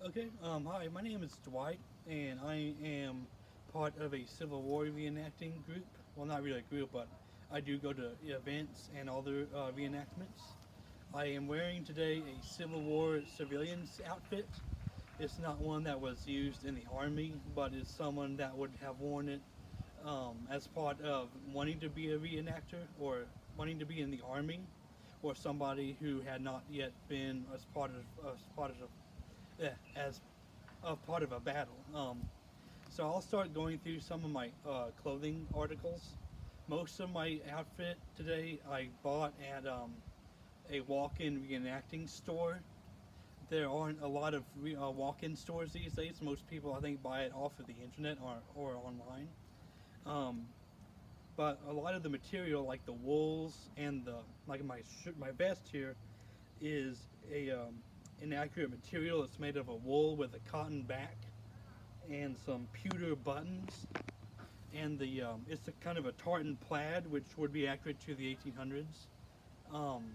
Okay. Hi, my name is Dwight, and I am part of a Civil War reenacting group. Well, not really a group, but I do go to events and other reenactments. I am wearing today a Civil War civilian's outfit. It's not one that was used in the army, but it's someone that would have worn it as part of wanting to be a reenactor or wanting to be in the army, or somebody who had not yet been as a part of a battle. So I'll start going through some of my clothing articles. Most of my outfit today I bought at a walk-in reenacting store. There aren't a lot of walk-in stores these days. Most people, I think, buy it off of the internet or online. Um, but a lot of the material, like the wools and the like my vest here, is a inaccurate material. It's made of a wool with a cotton back and some pewter buttons, and the it's a kind of a tartan plaid, which would be accurate to the 1800s. Um,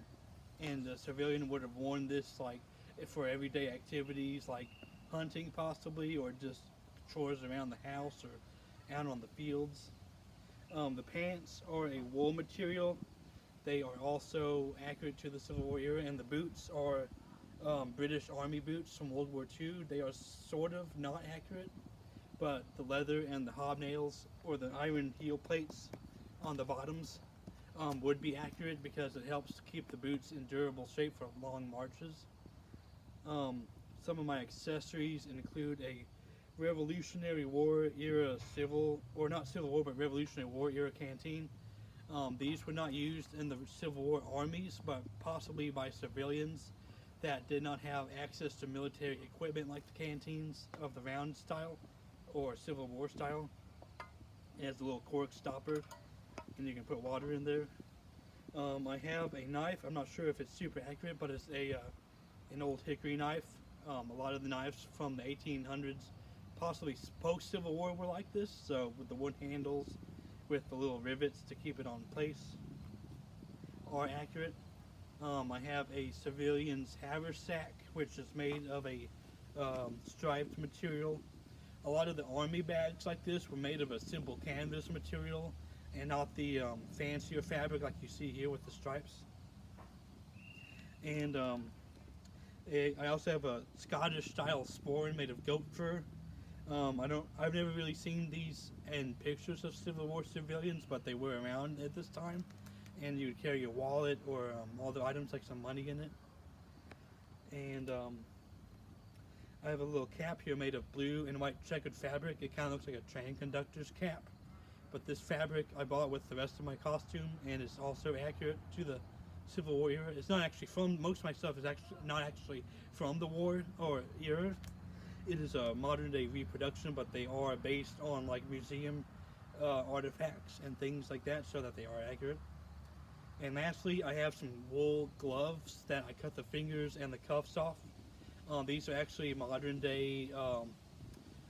and a civilian would have worn this like for everyday activities like hunting possibly, or just chores around the house or out on the fields. The pants are a wool material. They are also accurate to the Civil War era, and the boots are British Army boots from World War II. They are sort of not accurate, but the leather and the hobnails or the iron heel plates on the bottoms would be accurate because it helps keep the boots in durable shape for long marches. Um, some of my accessories include a Revolutionary War era or not Civil War, but Revolutionary War era canteen. These were not used in the Civil War armies, but possibly by civilians that did not have access to military equipment like the canteens of the round style or Civil War style. It has a little cork stopper, and you can put water in there. I have a knife. I'm not sure if it's super accurate, but it's a an old hickory knife. A lot of the knives from the 1800s, possibly post Civil War, were like this. So with the wood handles, with the little rivets to keep it on place, are accurate. I have a civilian's haversack, which is made of a striped material. A lot of the army bags like this were made of a simple canvas material and not the fancier fabric like you see here with the stripes. And I also have a Scottish style sporran made of goat fur. I've never really seen these in pictures of Civil War civilians, but they were around at this time. And you would carry a wallet or all the items like some money in it. And I have a little cap here made of blue and white checkered fabric. It kind of looks like a train conductor's cap. But this fabric I bought with the rest of my costume, and it's also accurate to the Civil War era. It's not actually from, most of my stuff is actually not actually from the war or era. It is a modern day reproduction, but they are based on like museum artifacts and things like that, so that they are accurate. And lastly, I have some wool gloves that I cut the fingers and the cuffs off. These are actually modern day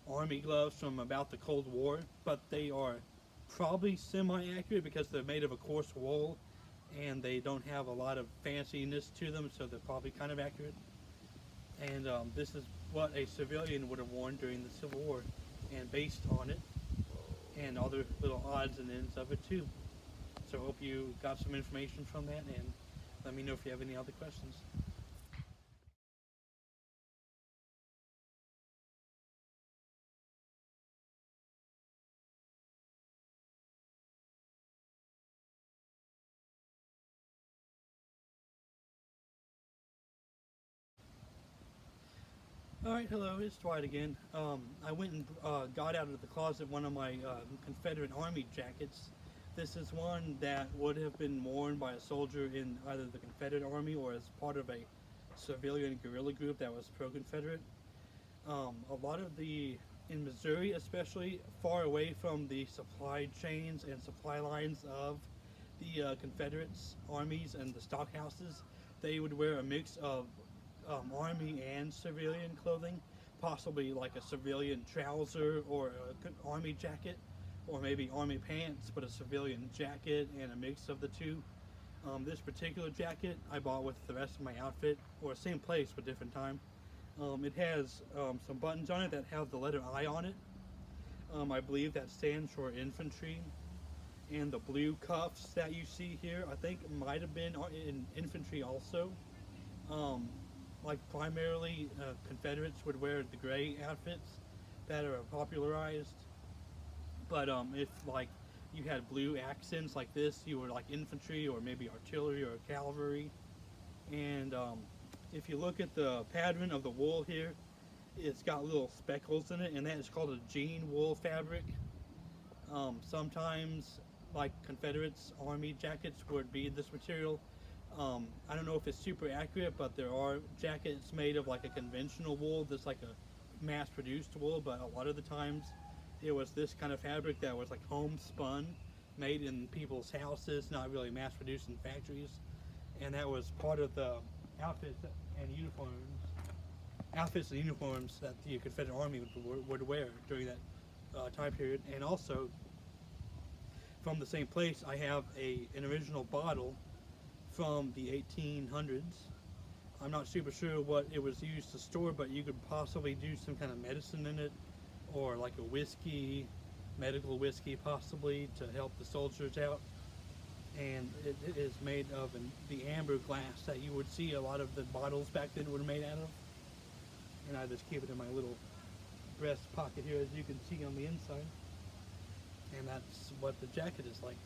army gloves from about the Cold War, but they are probably semi-accurate because they're made of a coarse wool and they don't have a lot of fanciness to them, so they're probably kind of accurate. And this is what a civilian would have worn during the Civil War, and based on it, and other little odds and ends of it too. So I hope you got some information from that, and let me know if you have any other questions. All right, hello, it's Dwight again. I went and got out of the closet one of my Confederate Army jackets. This is one that would have been worn by a soldier in either the Confederate Army or as part of a civilian guerrilla group that was pro-Confederate. A lot of in Missouri especially, far away from the supply chains and supply lines of the Confederates armies and the stockhouses, they would wear a mix of army and civilian clothing, possibly like a civilian trouser or an army jacket, or maybe army pants but a civilian jacket and a mix of the two. This particular jacket I bought with the rest of my outfit, or same place but different time. It has some buttons on it that have the letter I on it. I believe that stands for infantry. And the blue cuffs that you see here, I think might have been in infantry also. Um, like primarily Confederates would wear the gray outfits that are popularized. But if like you had blue accents like this, you were like infantry or maybe artillery or cavalry. And if you look at the pattern of the wool here, it's got little speckles in it, and that is called a jean wool fabric. Sometimes, like Confederates Army jackets would be this material. I don't know if it's super accurate, but there are jackets made of like a conventional wool that's like a mass-produced wool. But a lot of the times, it was this kind of fabric that was like homespun, made in people's houses, not really mass-produced in factories. And that was part of the outfits and uniforms that the Confederate Army would wear during that time period. And also, from the same place, I have an original bottle from the 1800s. I'm not super sure what it was used to store, but you could possibly do some kind of medicine in it, or like a whiskey, medical whiskey possibly, to help the soldiers out. And it is made of the amber glass that you would see a lot of the bottles back then were made out of. And I just keep it in my little breast pocket here, as you can see on the inside. And that's what the jacket is like.